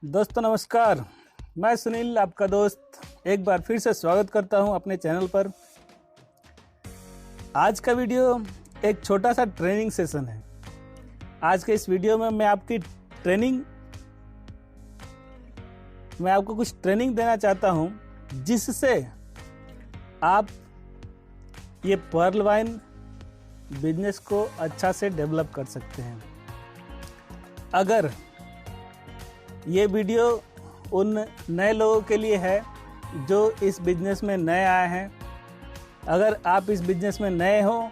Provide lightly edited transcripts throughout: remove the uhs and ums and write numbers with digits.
दोस्तों नमस्कार, मैं सुनील आपका दोस्त एक बार फिर से स्वागत करता हूं अपने चैनल पर। आज का वीडियो एक छोटा सा ट्रेनिंग सेशन है। आज के इस वीडियो में मैं आपको कुछ ट्रेनिंग देना चाहता हूं, जिससे आप ये पर्ल वाइन बिजनेस को अच्छा से डेवलप कर सकते हैं। अगर ये वीडियो उन नए लोगों के लिए है जो इस बिज़नेस में नए आए हैं, अगर आप इस बिज़नेस में नए हो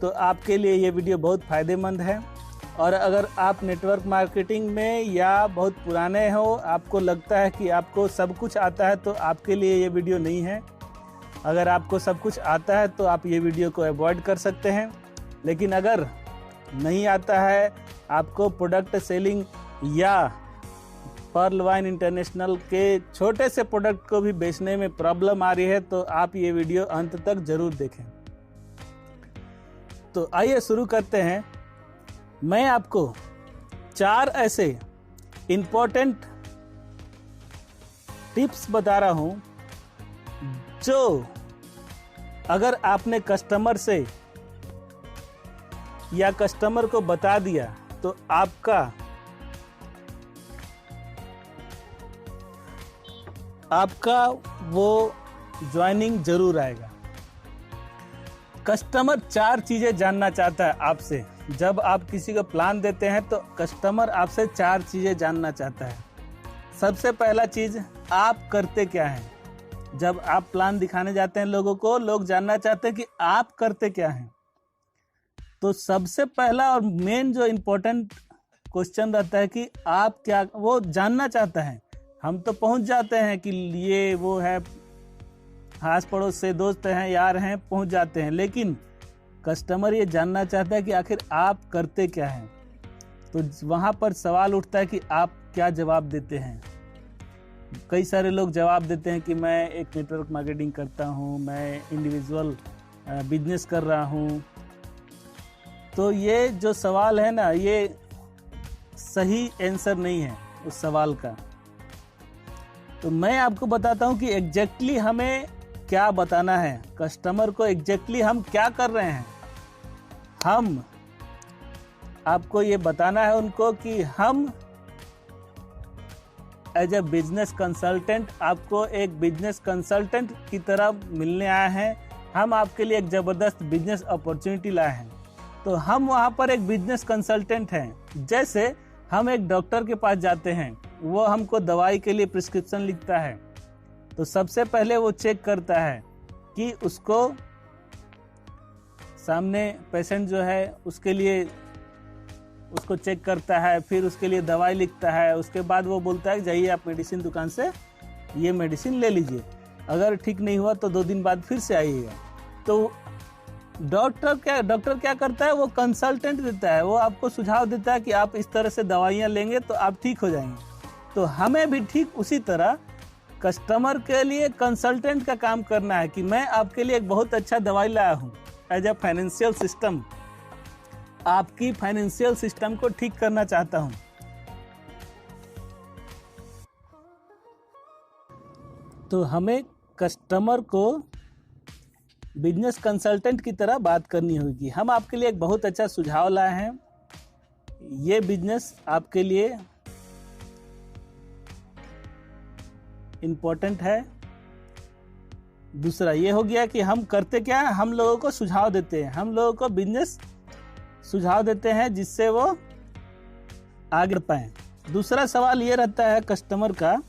तो आपके लिए ये वीडियो बहुत फ़ायदेमंद है। और अगर आप नेटवर्क मार्केटिंग में या बहुत पुराने हो, आपको लगता है कि आपको सब कुछ आता है, तो आपके लिए ये वीडियो नहीं है। अगर आपको सब कुछ आता है तो आप ये वीडियो को अवॉइड कर सकते हैं। लेकिन अगर नहीं आता है, आपको प्रोडक्ट सेलिंग या पर्ल वाइन इंटरनेशनल के छोटे से प्रोडक्ट को भी बेचने में प्रॉब्लम आ रही है, तो आप ये वीडियो अंत तक जरूर देखें। तो आइए शुरू करते हैं। मैं आपको 4 ऐसे इम्पोर्टेंट टिप्स बता रहा हूं, जो अगर आपने कस्टमर से या कस्टमर को बता दिया तो आपका वो ज्वाइनिंग जरूर आएगा। कस्टमर 4 चीजें जानना चाहता है आपसे। जब आप किसी को प्लान देते हैं तो कस्टमर आपसे 4 चीजें जानना चाहता है। सबसे पहला चीज, आप करते क्या हैं। जब आप प्लान दिखाने जाते हैं लोगों को, लोग जानना चाहते हैं कि आप करते क्या हैं। तो सबसे पहला और मेन जो इम्पोर्टेंट क्वेश्चन रहता है कि आप क्या, वो जानना चाहता है। हम तो पहुंच जाते हैं कि ये वो है, आस पड़ोस से दोस्त हैं, यार हैं, पहुंच जाते हैं। लेकिन कस्टमर ये जानना चाहता है कि आखिर आप करते क्या हैं। तो वहाँ पर सवाल उठता है कि आप क्या जवाब देते हैं। कई सारे लोग जवाब देते हैं कि मैं एक नेटवर्क मार्केटिंग करता हूँ, मैं इंडिविजुअल बिजनेस कर रहा हूँ। तो ये जो सवाल है ना, ये सही आंसर नहीं है उस सवाल का। तो मैं आपको बताता हूं कि एग्जैक्टली हमें क्या बताना है कस्टमर को, एग्जैक्टली हम क्या कर रहे हैं। हम आपको ये बताना है उनको कि हम एज ए बिजनेस कंसल्टेंट, आपको एक बिजनेस कंसल्टेंट की तरह मिलने आए हैं। हम आपके लिए एक ज़बरदस्त बिजनेस अपॉर्चुनिटी लाए हैं। तो हम वहाँ पर एक बिजनेस कंसल्टेंट हैं। जैसे हम एक डॉक्टर के पास जाते हैं, वो हमको दवाई के लिए प्रिस्क्रिप्शन लिखता है। तो सबसे पहले वो चेक करता है कि उसको सामने पेशेंट जो है उसके लिए उसको चेक करता है, फिर उसके लिए दवाई लिखता है। उसके बाद वो बोलता है जाइए आप मेडिसिन दुकान से ये मेडिसिन ले लीजिए, अगर ठीक नहीं हुआ तो 2 दिन बाद फिर से आइएगा। तो डॉक्टर क्या करता है, वो कंसल्टेंट देता है, वो आपको सुझाव देता है कि आप इस तरह से दवाइयाँ लेंगे तो आप ठीक हो जाएंगे। तो हमें भी ठीक उसी तरह कस्टमर के लिए कंसल्टेंट का काम करना है कि मैं आपके लिए एक बहुत अच्छा दवाई लाया हूँ। एज ए फाइनेंशियल सिस्टम, आपकी फाइनेंशियल सिस्टम को ठीक करना चाहता हूँ। तो हमें कस्टमर को बिजनेस कंसल्टेंट की तरह बात करनी होगी। हम आपके लिए एक बहुत अच्छा सुझाव लाए हैं, ये बिजनेस आपके लिए इम्पोर्टेंट है। दूसरा ये हो गया कि हम करते क्या है, हम लोगों को सुझाव देते हैं, हम लोगों को बिजनेस सुझाव देते हैं जिससे वो आगे पाए। दूसरा सवाल ये रहता है कस्टमर का,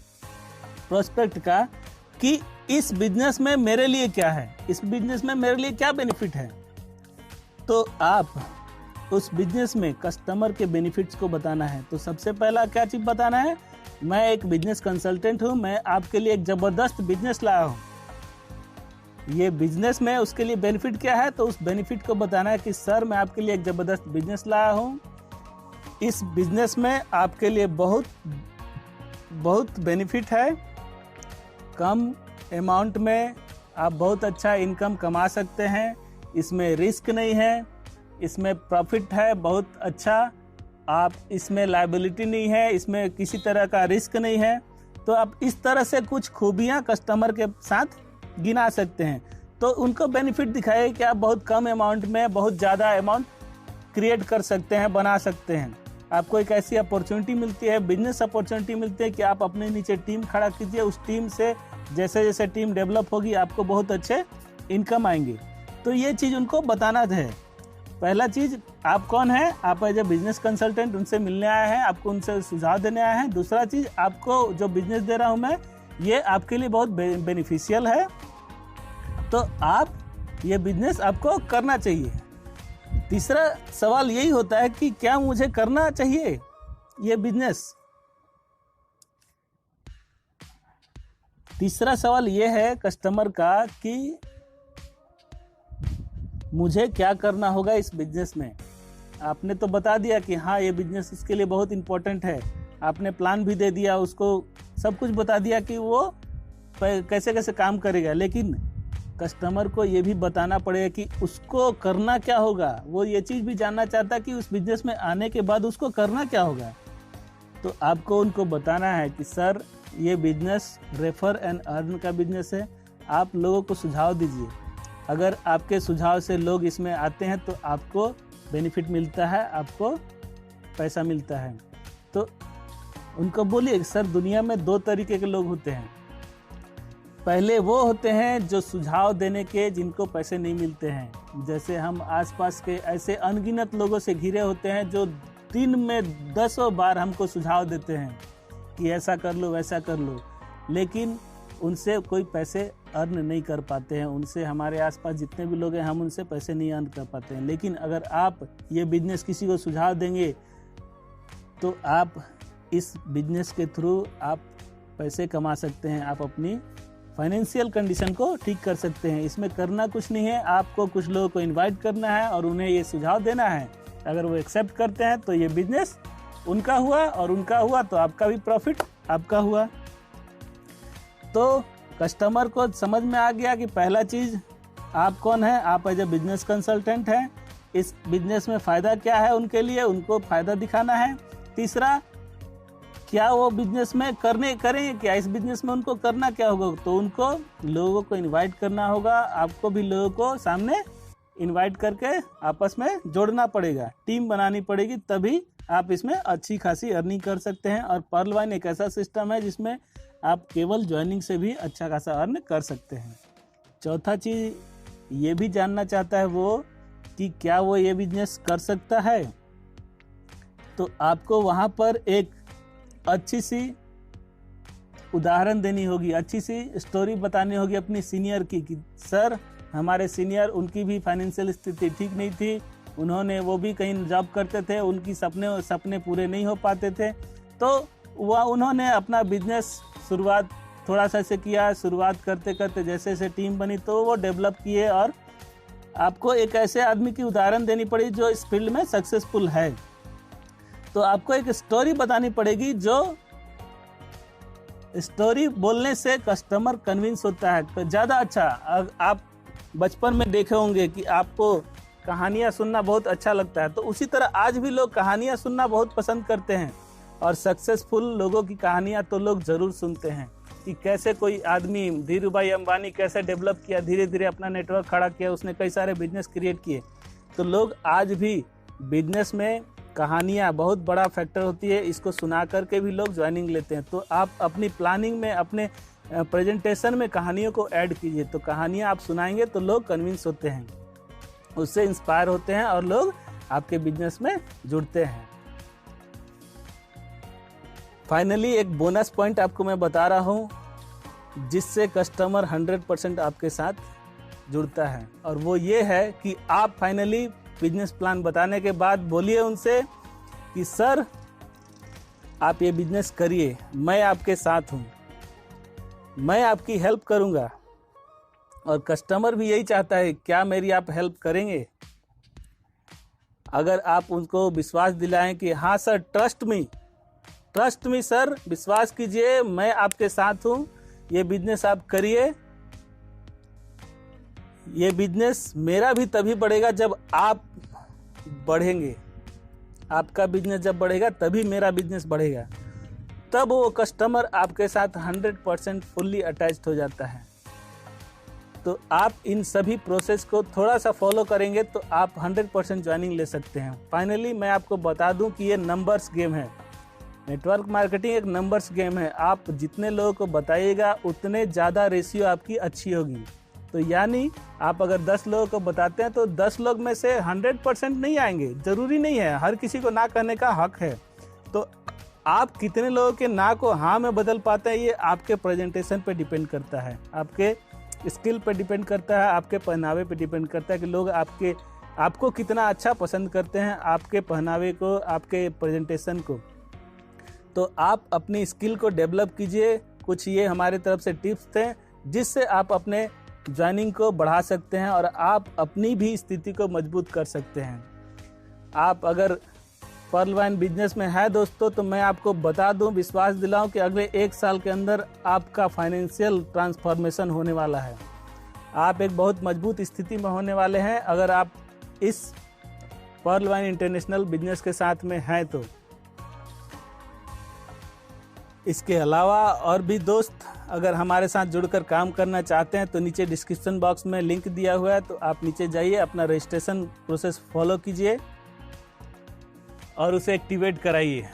प्रोस्पेक्ट का, कि इस बिजनेस में मेरे लिए क्या है, इस बिजनेस में मेरे लिए क्या बेनिफिट है। तो आप उस बिजनेस में कस्टमर के बेनिफिट्स को बताना है। तो सबसे पहला क्या चीज बताना है, मैं एक बिजनेस कंसल्टेंट हूं, मैं आपके लिए एक जबरदस्त बिजनेस लाया हूं। ये बिजनेस में उसके लिए बेनिफिट क्या है, तो उस बेनिफिट को बताना है कि सर मैं आपके लिए एक जबरदस्त बिजनेस लाया हूं। इस बिजनेस में आपके लिए बहुत बेनिफिट है। कम अमाउंट में आप बहुत अच्छा इनकम कमा सकते हैं। इसमें रिस्क नहीं है, इसमें प्रॉफिट है बहुत अच्छा। आप इसमें लायबिलिटी नहीं है, इसमें किसी तरह का रिस्क नहीं है, तो आप इस तरह से कुछ खूबियां कस्टमर के साथ गिना सकते हैं। तो उनको बेनिफिट दिखाइए कि आप बहुत कम अमाउंट में बहुत ज़्यादा अमाउंट क्रिएट कर सकते हैं, बना सकते हैं। आपको एक ऐसी अपॉर्चुनिटी मिलती है, बिजनेस अपॉर्चुनिटी मिलती है कि आप अपने नीचे टीम खड़ा कीजिए, उस टीम से जैसे जैसे टीम डेवलप होगी आपको बहुत अच्छे इनकम आएंगे। तो ये चीज़ उनको बताना है। पहला चीज़, आप कौन है, आप एज ए बिजनेस कंसल्टेंट उनसे मिलने आए हैं, आपको उनसे सुझाव देने आए हैं। दूसरा चीज़, आपको जो बिजनेस दे रहा हूँ मैं, ये आपके लिए बहुत बेनिफिशियल है, तो आप ये बिजनेस आपको करना चाहिए। तीसरा सवाल यही होता है कि क्या मुझे करना चाहिए ये बिजनेस। तीसरा सवाल ये है कस्टमर का कि मुझे क्या करना होगा इस बिजनेस में। आपने तो बता दिया कि हाँ ये बिजनेस इसके लिए बहुत इम्पोर्टेंट है, आपने प्लान भी दे दिया, उसको सब कुछ बता दिया कि वो कैसे कैसे काम करेगा, लेकिन कस्टमर को ये भी बताना पड़ेगा कि उसको करना क्या होगा। वो ये चीज़ भी जानना चाहता है कि उस बिजनेस में आने के बाद उसको करना क्या होगा। तो आपको उनको बताना है कि सर ये बिजनेस रेफर एंड अर्न का बिजनेस है, आप लोगों को सुझाव दीजिए, अगर आपके सुझाव से लोग इसमें आते हैं तो आपको बेनिफिट मिलता है, आपको पैसा मिलता है। तो उनको बोलिए सर दुनिया में 2 तरीके के लोग होते हैं। पहले वो होते हैं जो सुझाव देने के जिनको पैसे नहीं मिलते हैं, जैसे हम आसपास के ऐसे अनगिनत लोगों से घिरे होते हैं जो दिन में 10 बार हमको सुझाव देते हैं कि ऐसा कर लो वैसा कर लो, लेकिन उनसे कोई पैसे अर्न नहीं कर पाते हैं। उनसे हमारे आसपास जितने भी लोग हैं हम उनसे पैसे नहीं अर्न कर पाते हैं। लेकिन अगर आप ये बिजनेस किसी को सुझाव देंगे तो आप इस बिजनेस के थ्रू आप पैसे कमा सकते हैं, आप अपनी फाइनेंशियल कंडीशन को ठीक कर सकते हैं। इसमें करना कुछ नहीं है, आपको कुछ लोगों को इनवाइट करना है और उन्हें ये सुझाव देना है। अगर वो एक्सेप्ट करते हैं तो ये बिजनेस उनका हुआ और उनका हुआ तो आपका भी प्रॉफिट आपका हुआ। तो कस्टमर को समझ में आ गया कि पहला चीज़ आप कौन है, आप एज ए बिजनेस कंसल्टेंट हैं, इस बिजनेस में फ़ायदा क्या है उनके लिए, उनको फ़ायदा दिखाना है। तीसरा, क्या वो बिजनेस में करेंगे क्या, इस बिजनेस में उनको करना क्या होगा, तो उनको लोगों को इनवाइट करना होगा, आपको भी लोगों को सामने इनवाइट करके आपस में जोड़ना पड़ेगा, टीम बनानी पड़ेगी, तभी आप इसमें अच्छी खासी अर्निंग कर सकते हैं। और पर्ल वाइन एक ऐसा सिस्टम है जिसमें आप केवल ज्वाइनिंग से भी अच्छा खासा अर्न कर सकते हैं। चौथा चीज़ ये भी जानना चाहता है वो कि क्या वो ये बिजनेस कर सकता है, तो आपको वहाँ पर एक अच्छी सी उदाहरण देनी होगी, अच्छी सी स्टोरी बतानी होगी अपनी सीनियर की कि सर हमारे सीनियर, उनकी भी फाइनेंशियल स्थिति ठीक नहीं थी, उन्होंने वो भी कहीं जॉब करते थे, उनकी सपने पूरे नहीं हो पाते थे, तो वह उन्होंने अपना बिजनेस शुरुआत थोड़ा सा से किया, शुरुआत करते करते जैसे जैसे टीम बनी तो वो डेवलप किए। और आपको एक ऐसे आदमी की उदाहरण देनी पड़ी जो इस फील्ड में सक्सेसफुल है, तो आपको एक स्टोरी बतानी पड़ेगी, जो स्टोरी बोलने से कस्टमर कन्विंस होता है ज़्यादा अच्छा। आप बचपन में देखे होंगे कि आपको कहानियाँ सुनना बहुत अच्छा लगता है, तो उसी तरह आज भी लोग कहानियाँ सुनना बहुत पसंद करते हैं, और सक्सेसफुल लोगों की कहानियाँ तो लोग ज़रूर सुनते हैं कि कैसे कोई आदमी, धीरू भाई अंबानी कैसे डेवलप किया, धीरे धीरे अपना नेटवर्क खड़ा किया, उसने कई सारे बिजनेस क्रिएट किए। तो लोग आज भी बिजनेस में कहानियाँ बहुत बड़ा फैक्टर होती है, इसको सुना करके भी लोग ज्वाइनिंग लेते हैं। तो आप अपनी प्लानिंग में, अपने प्रेजेंटेशन में कहानियों को ऐड कीजिए, तो कहानियाँ आप सुनाएंगे तो लोग कन्विंस होते हैं, उससे इंस्पायर होते हैं और लोग आपके बिजनेस में जुड़ते हैं। फाइनली एक बोनस पॉइंट आपको मैं बता रहा हूँ जिससे कस्टमर 100% आपके साथ जुड़ता है, और वो ये है कि आप फाइनली बिजनेस प्लान बताने के बाद बोलिए उनसे कि सर आप ये बिजनेस करिए, मैं आपके साथ हूँ, मैं आपकी हेल्प करूँगा। और कस्टमर भी यही चाहता है, क्या मेरी आप हेल्प करेंगे। अगर आप उनको विश्वास दिलाएं कि हाँ सर, ट्रस्ट मी सर, विश्वास कीजिए, मैं आपके साथ हूँ, ये बिजनेस आप करिए, ये बिजनेस मेरा भी तभी बढ़ेगा जब आप बढ़ेंगे। आपका बिजनेस जब बढ़ेगा तभी मेरा बिजनेस बढ़ेगा। तब वो कस्टमर आपके साथ 100% फुल्ली अटैच्ड हो जाता है। तो आप इन सभी प्रोसेस को थोड़ा सा फॉलो करेंगे तो आप 100% ज्वाइनिंग ले सकते हैं। फाइनली मैं आपको बता दूं कि ये नंबर्स गेम है। नेटवर्क मार्केटिंग एक नंबर्स गेम है। आप जितने लोगों को बताइएगा उतने ज़्यादा रेशियो आपकी अच्छी होगी। तो यानी आप अगर 10 लोगों को बताते हैं तो 10 लोग में से 100% नहीं आएंगे, ज़रूरी नहीं है, हर किसी को ना करने का हक है। तो आप कितने लोगों के ना को हाँ में बदल पाते हैं ये आपके प्रेजेंटेशन पे डिपेंड करता है, आपके स्किल पे डिपेंड करता है, आपके पहनावे पे डिपेंड करता है कि लोग आपको कितना अच्छा पसंद करते हैं, आपके पहनावे को, आपके प्रेजेंटेशन को। तो आप अपनी स्किल को डेवलप कीजिए। कुछ ये हमारे तरफ से टिप्स थे जिससे आप अपने ज्वाइनिंग को बढ़ा सकते हैं और आप अपनी भी स्थिति को मजबूत कर सकते हैं। आप अगर पर्ल वाइन बिजनेस में है दोस्तों, तो मैं आपको बता दूं, विश्वास दिलाऊं कि अगले 1 साल के अंदर आपका फाइनेंशियल ट्रांसफॉर्मेशन होने वाला है। आप एक बहुत मजबूत स्थिति में होने वाले हैं अगर आप इस पर्ल वाइन इंटरनेशनल बिजनेस के साथ में हैं तो। इसके अलावा और भी दोस्त अगर हमारे साथ जुड़कर काम करना चाहते हैं तो नीचे डिस्क्रिप्शन बॉक्स में लिंक दिया हुआ है, तो आप नीचे जाइए, अपना रजिस्ट्रेशन प्रोसेस फॉलो कीजिए और उसे एक्टिवेट कराइए।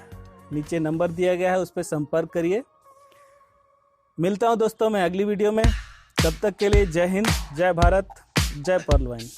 नीचे नंबर दिया गया है, उस पर संपर्क करिए। मिलता हूं दोस्तों मैं अगली वीडियो में। तब तक के लिए जय हिंद, जय भारत, जय पर्ल वाइन।